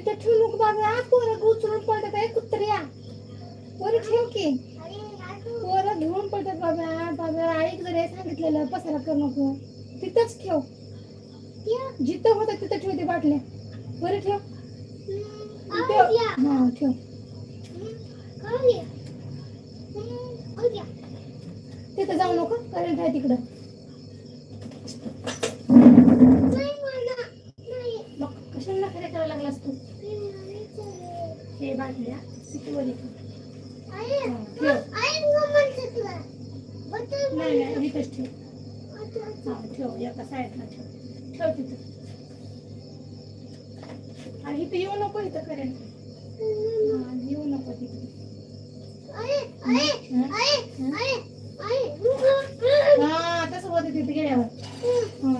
तिथं ठेवू नको बाबा, पोरं उचलून पडतात. आहे कुत्र्या, वर ठेव की. पोरं घेऊन पडतात बाबा. बाबा ऐक जर हे सांगितलेलं, पसारा करू नको. तिथंच ठेव, जिथं होतं तिथं ठेव ते बाटल्या. वर ठेव. हा ठेव. तिथं जाऊ नको, करंट आहे तिकडं. मग कशाला नखरे करायला लागलास तू? हे बाटल्या तिथे वर ठेव. नाही इथंच ठेव. हा ठेव, एका साईडला ठेव. ठेव तिथं. आणि इथं येऊ नको, इथं करंट. येऊ नको तिथे. हा तसं होतं तिथे गेल्यावर.